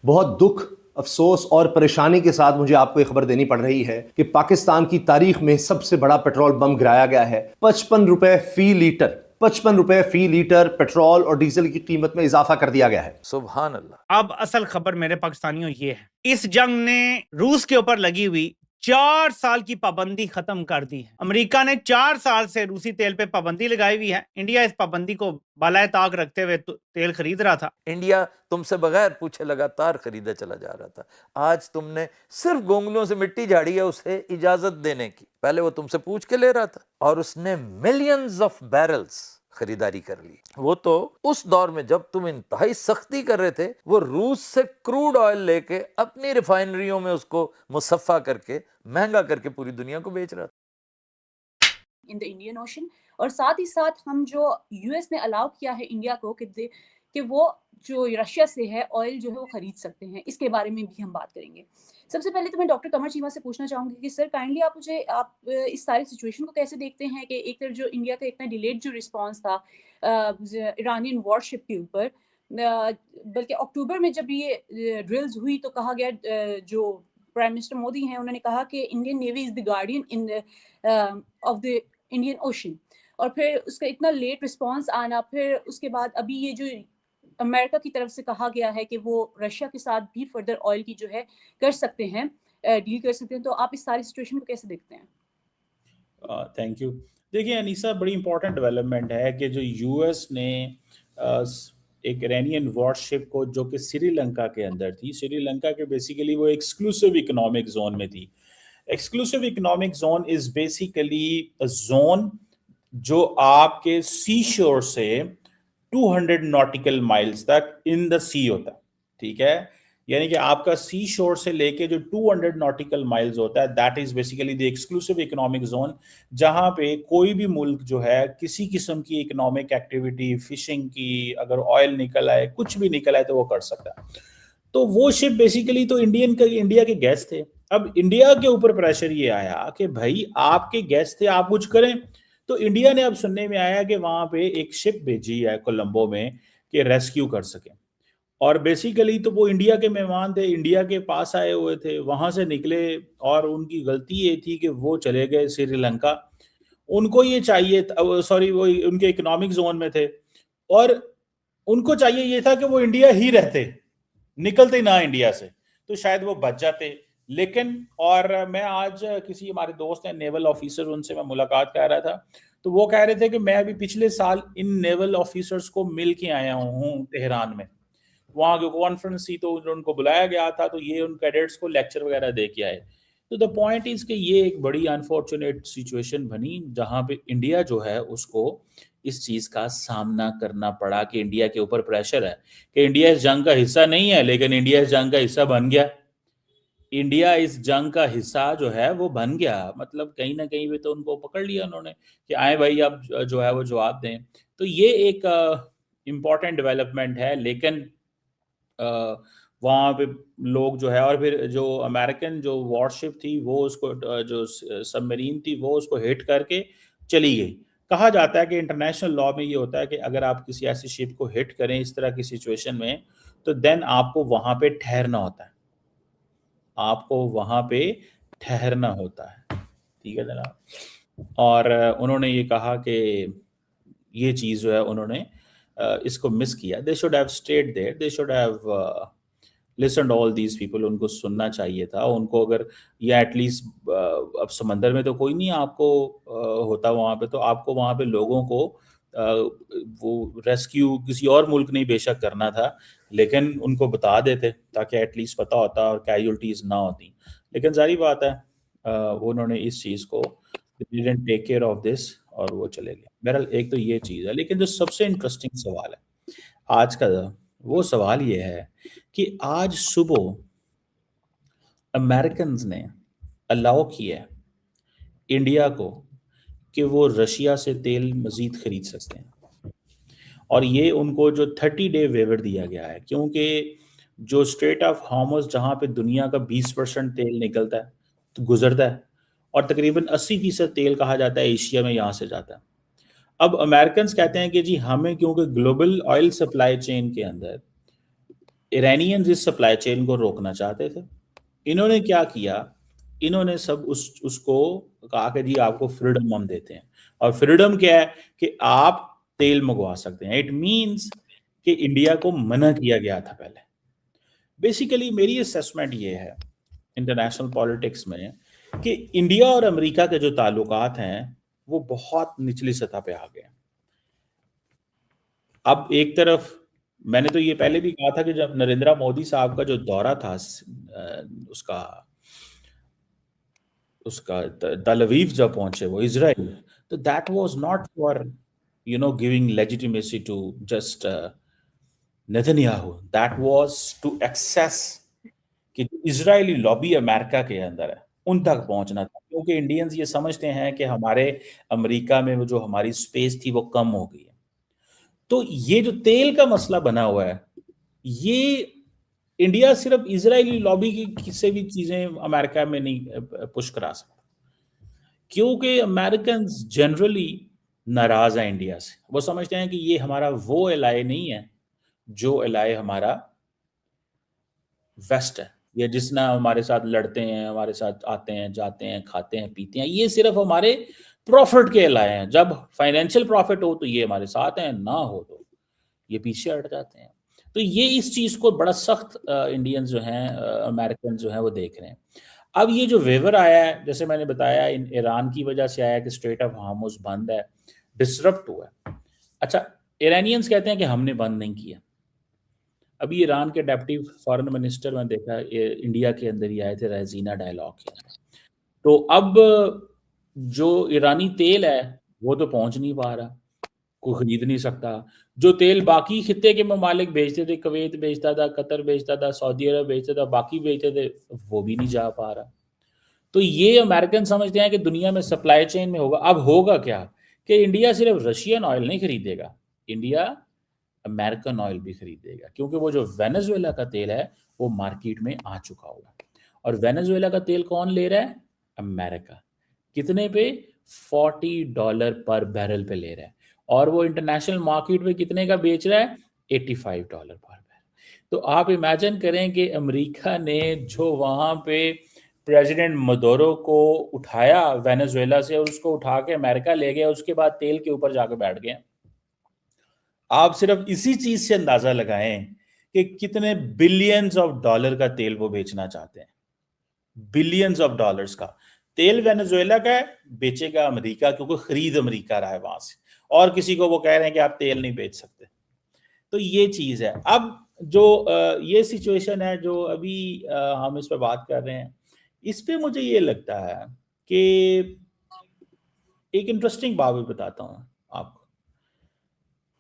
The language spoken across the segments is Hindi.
बहुत दुख, अफसोस और परेशानी के साथ मुझे आपको ये खबर देनी पड़ रही है कि पाकिस्तान की तारीख में सबसे बड़ा पेट्रोल बम गिराया गया है। 55 रुपए फी लीटर पेट्रोल और डीजल की कीमत में इजाफा कर दिया गया है। सुभान अल्लाह। अब असल खबर मेरे पाकिस्तानियों ये है, इस जंग ने रूस के ऊपर लगी हुई 4 साल की पाबंदी खत्म कर दी है। अमेरिका ने 4 साल से रूसी तेल पे पाबंदी लगाई हुई है। इंडिया इस पाबंदी को बालाए ताक रखते हुए तेल खरीद रहा था। इंडिया तुमसे बगैर पूछे लगातार खरीदा चला जा रहा था। आज तुमने सिर्फ गोंगलों से मिट्टी झाड़ी है उसे इजाजत देने की। पहले वो तुमसे पूछ के ले रहा था और उसने मिलियंस ऑफ बैरल्स खरीदारी कर ली। वो तो उस दौर में जब तुम इंतहाई सख्ती कर रहे थे, वो रूस से क्रूड ऑयल लेके अपनी रिफाइनरियों में उसको मुसफ़ा करके महंगा करके पूरी दुनिया को बेच रहा था इन द इंडियन ओशन। और साथ ही साथ हम जो यूएस ने अलाउ किया है इंडिया को कि वो जो रशिया से है ऑयल जो है वो खरीद सकते हैं, इसके बारे में भी हम बात करेंगे। सबसे पहले तो मैं डॉक्टर कमर चीमा से पूछना चाहूंगी कि सर काइंडली आप इस सारी सिचुएशन को कैसे देखते हैं कि एक तरफ जो इंडिया का इतना डिलेड जो रिस्पांस था ईरानियन वॉरशिप के ऊपर, बल्कि अक्टूबर में जब ये ड्रिल्स हुई तो कहा गया, जो प्राइम मिनिस्टर मोदी हैं उन्होंने कहा कि Indian navy is the guardian in of the Indian ocean. और फिर उसका इतना लेट रिस्पांस आना, फिर उसके बाद अभी ये जो अमेरिका की तरफ से कहा गया है कि वो रशिया के साथ भी फर्दर ऑयल की जो है कर सकते हैं, डील कर सकते हैं, तो आप इस सारी सिचुएशन को कैसे देखते हैं? Thank you. देखिए अनीसा, बड़ी इंपॉर्टेंट डेवलपमेंट है कि जो यूएस ने एक इरानियन वॉरशिप को, जो कि श्रीलंका के अंदर थी, श्रीलंका के बेसिकली वो एक्सक्लूसिव इकोनॉमिक जोन में थी। Exclusive economic zone is basically a zone जो आपके सी शोर से 200 नॉटिकल माइल्स तक इन द सी होता है, ठीक है। यानी कि आपका सी शोर से लेके जो 200 नॉटिकल माइल्स होता है, that is basically the exclusive economic zone, जहां पे कोई भी मुल्क जो है किसी किस्म की इकोनॉमिक एक्टिविटी, फिशिंग की, अगर ऑयल निकल आए, कुछ भी निकल आए तो वो कर सकता है। तो वो शिप बेसिकली तो इंडिया के गेस्ट थे। अब इंडिया के ऊपर प्रेशर ये आया कि भाई आपके गेस्ट थे, आप कुछ करें। तो इंडिया ने अब सुनने में आया कि वहां पे एक शिप भेजी है कोलंबो में कि रेस्क्यू कर सके। और बेसिकली तो वो इंडिया के मेहमान थे, इंडिया के पास आए हुए थे, वहां से निकले और उनकी गलती ये थी कि वो चले गए श्रीलंका। उनको ये चाहिए, सॉरी, वो उनके इकोनॉमिक जोन में थे और उनको चाहिए ये था कि वो इंडिया ही रहते, निकलते ना इंडिया से, तो शायद वो बच जाते। लेकिन और मैं आज किसी हमारे दोस्त हैं नेवल ऑफिसर, उनसे मैं मुलाकात कर रहा था, तो वो कह रहे थे कि मैं अभी पिछले साल इन नेवल ऑफिसर्स को मिल के आया हूँ तेहरान में। वहाँ की कॉन्फ्रेंस थी तो उनको बुलाया गया था, तो ये उन कैडेट्स को लेक्चर वगैरह दे के आए। तो द पॉइंट इज कि ये एक बड़ी अनफॉर्चुनेट सिचुएशन बनी जहां पे इंडिया जो है उसको इस चीज का सामना करना पड़ा कि इंडिया के ऊपर प्रेशर है कि इंडिया इस जंग का हिस्सा नहीं है, लेकिन इंडिया इस जंग का हिस्सा बन गया। इंडिया इस जंग का हिस्सा जो है वो बन गया, मतलब कहीं ना कहीं पे तो उनको पकड़ लिया उन्होंने कि आए भाई अब जो है वो जवाब दें। तो ये एक इम्पॉर्टेंट डेवलपमेंट है। लेकिन वहाँ पे लोग जो है, और फिर जो अमेरिकन जो वॉरशिप थी वो उसको जो सबमरीन थी वो उसको हिट करके चली गई। कहा जाता है कि इंटरनेशनल लॉ में ये होता है कि अगर आप किसी ऐसी शिप को हिट करें इस तरह की सिचुएशन में, तो देन आपको वहाँ पे ठहरना होता है, आपको वहाँ पे ठहरना होता है, ठीक है जनाब। और उन्होंने ये कहा कि ये चीज़ जो है उन्होंने इसको मिस किया। They should have stayed there, they should have listened all these people. उनको सुनना चाहिए था उनको, अगर या एटलीस्ट अब समंदर में तो कोई नहीं आपको होता वहाँ पे, तो आपको वहाँ पे लोगों को वो रेस्क्यू किसी और मुल्क ने बेशक करना था, लेकिन उनको बता देते ताकि एटलीस्ट पता होता और कैजुअल्टीज ना होती। लेकिन जारी बात है उन्होंने इस चीज़ को didn't take care of this और वो चले गए। बहरहाल एक तो ये चीज़ है, लेकिन जो सबसे इंटरेस्टिंग सवाल है आज का, वो सवाल ये है कि आज सुबह अमेरिकन ने अलाउ किया इंडिया को कि वो रशिया से तेल मजीद खरीद सकते हैं, और ये उनको जो 30 डे वेवर दिया गया है, क्योंकि जो स्ट्रेट ऑफ हार्मस जहाँ पे दुनिया का 20% तेल निकलता है तो गुजरता है, और तकरीबन 80% तेल कहा जाता है एशिया में यहाँ से जाता है। अब अमेरिकन कहते हैं कि जी हमें, क्योंकि ग्लोबल ऑयल सप्लाई चेन के अंदर ईरानियंस इस सप्लाई चेन को रोकना चाहते थे। इन्होंने क्या किया, इन्होंने सब उसको कहा कि जी आपको फ्रीडम हम देते हैं, और फ्रीडम क्या है कि आप तेल मंगवा सकते हैं। इट मींस कि इंडिया को मना किया गया था पहले। बेसिकली मेरी असेसमेंट ये है इंटरनेशनल पॉलिटिक्स में कि इंडिया और अमेरिका के जो ताल्लुकात हैं वो बहुत निचली सतह पे आ गए। अब एक तरफ मैंने तो ये पहले भी कहा था कि जब नरेंद्र मोदी साहब का जो दौरा था उसका तल अवीव जब पहुंचे वो इजराइल, तो that was not for giving legitimacy to just Netanyahu, that was to access कि इजरायली लॉबी अमेरिका के अंदर है उन तक पहुंचना था, क्योंकि इंडियंस ये समझते हैं कि हमारे अमेरिका में वो जो हमारी स्पेस थी वो कम हो गई है। तो ये जो तेल का मसला बना हुआ है, ये इंडिया सिर्फ इजरायली लॉबी की से भी चीजें अमेरिका में नहीं पुश करा सकता, क्योंकि अमेरिकन जनरली नाराज है इंडिया से। वो समझते हैं कि ये हमारा वो एलाय नहीं है जो एलाय हमारा वेस्ट है, या जिसने हमारे साथ लड़ते हैं, हमारे साथ आते हैं, जाते हैं, खाते हैं, पीते हैं। ये सिर्फ हमारे प्रॉफिट के लाए हैं, जब फाइनेंशियल प्रॉफिट हो तो ये हमारे साथ हैं, ना हो तो ये पीछे हट जाते हैं। तो ये इस चीज को बड़ा सख्त इंडियंस जो हैं, अमेरिकन जो हैं वो देख रहे हैं। अब ये जो वेवर आया है, जैसे मैंने बताया, ईरान की वजह से आया कि स्ट्रेट ऑफ हार्मुज बंद है, डिसरप्ट हुआ है। अच्छा, ईरानियंस कहते हैं कि हमने बंद नहीं किया। अभी ईरान के डेप्टी फॉरेन मिनिस्टर मैंने देखा इंडिया के अंदर ही आए थे रेजीना डायलॉग के अंदर। तो अब जो ईरानी तेल है वो तो पहुंच नहीं पा रहा, कोई खरीद नहीं सकता। जो तेल बाकी खित्ते के ममालिक बेचते थे, कुवैत बेचता था, कतर बेचता था, सऊदी अरब बेचता था, बाकी बेचते थे, वो भी नहीं जा पा रहा। तो ये अमेरिकन समझते हैं कि दुनिया में सप्लाई चेन में होगा। अब होगा क्या कि इंडिया सिर्फ रशियन ऑयल नहीं खरीदेगा, इंडिया अमेरिकन ऑयल भी खरीदेगा, क्योंकि वो जो वेनेजुएला का तेल है वो मार्केट में आ चुका होगा। और वेनेजुएला का तेल कौन ले रहा है? अमेरिका। कितने पे? $40 पर बैरल पे ले रहा है, और वो इंटरनेशनल मार्केट में कितने का बेच रहा है? $85 पर बैरल। तो आप इमेजिन करें कि अमेरिका ने जो वहां पे प्रेसिडेंट मदोरो को उठाया वेनेजुएला से, और उसको उठा के अमेरिका ले गया, उसके बाद तेल के ऊपर जाकर बैठ गए। आप सिर्फ इसी चीज से अंदाजा लगाएं कि कितने बिलियंस ऑफ डॉलर का तेल वो बेचना चाहते हैं। बिलियंस ऑफ डॉलर्स का तेल वेनेजुएला का है, बेचेगा अमेरिका, क्योंकि खरीद अमेरिका रहा है वहां से, और किसी को वो कह रहे हैं कि आप तेल नहीं बेच सकते। तो ये चीज है। अब जो ये सिचुएशन है जो अभी हम इस पर बात कर रहे हैं, इस पे मुझे ये लगता है कि एक इंटरेस्टिंग बात भी बताता हूं आपको।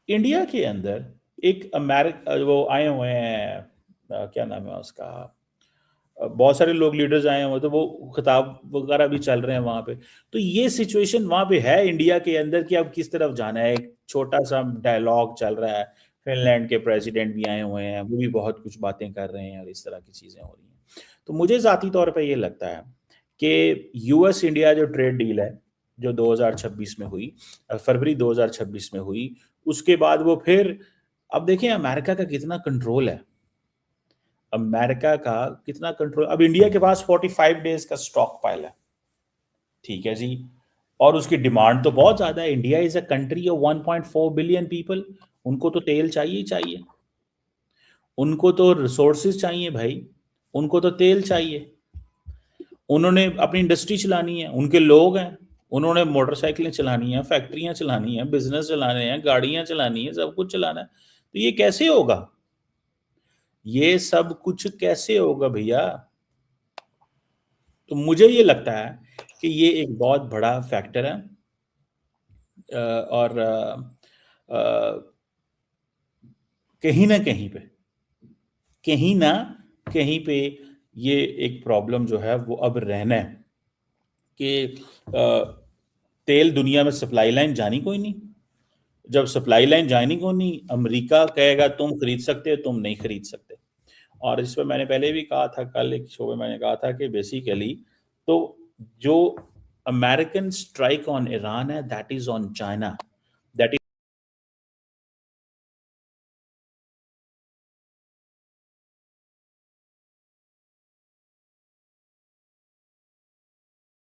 इंडिया के अंदर एक वो आए हुए हैं, क्या नाम है उसका, बहुत सारे लोग लीडर्स आए हुए, तो वो खिताब वगैरह भी चल रहे हैं वहां पे। तो ये सिचुएशन वहां पे है इंडिया के अंदर कि अब किस तरफ जाना है। एक छोटा सा डायलॉग चल रहा है, फिनलैंड के प्रेसिडेंट भी आए हुए हैं, वो भी बहुत कुछ बातें कर रहे हैं, और इस तरह की चीजें हो रही हैं। तो मुझे जाती तौर पर ये लगता है कि यूएस इंडिया जो ट्रेड डील है जो 2026 में हुई, फरवरी 2026 में हुई, उसके बाद वो फिर, अब देखें अमेरिका का कितना कंट्रोल है, अमेरिका का कितना कंट्रोल। अब इंडिया के पास 45 डेज का स्टॉक पाइल है, ठीक है जी, और उसकी डिमांड तो बहुत ज्यादा है। India is a country of 1.4 billion people, उनको तो तेल चाहिए ही चाहिए, उनको तो रिसोर्सेज चाहिए भाई, उनको तो तेल चाहिए। उन्होंने अपनी इंडस्ट्री चलानी है, उनके लोग हैं, उन्होंने मोटरसाइकिलें चलानी है, फैक्ट्रियां चलानी है, बिजनेस चलाने हैं, गाड़ियां चलानी है, सब कुछ चलाना है। तो ये कैसे होगा? ये सब कुछ कैसे होगा भैया? तो मुझे ये लगता है कि ये एक बहुत बड़ा फैक्टर है, और कहीं ना कहीं पे ये एक प्रॉब्लम जो है वो अब रहना है कि तेल दुनिया में सप्लाई लाइन जानी कोई नहीं। जब सप्लाई लाइन जानी कोई नहीं, अमेरिका कहेगा तुम खरीद सकते हो, तुम नहीं खरीद सकते। और इस पर मैंने पहले भी कहा था, कल एक शो में मैंने कहा था कि बेसिकली तो जो अमेरिकन स्ट्राइक ऑन ईरान है, दैट इज ऑन चाइना।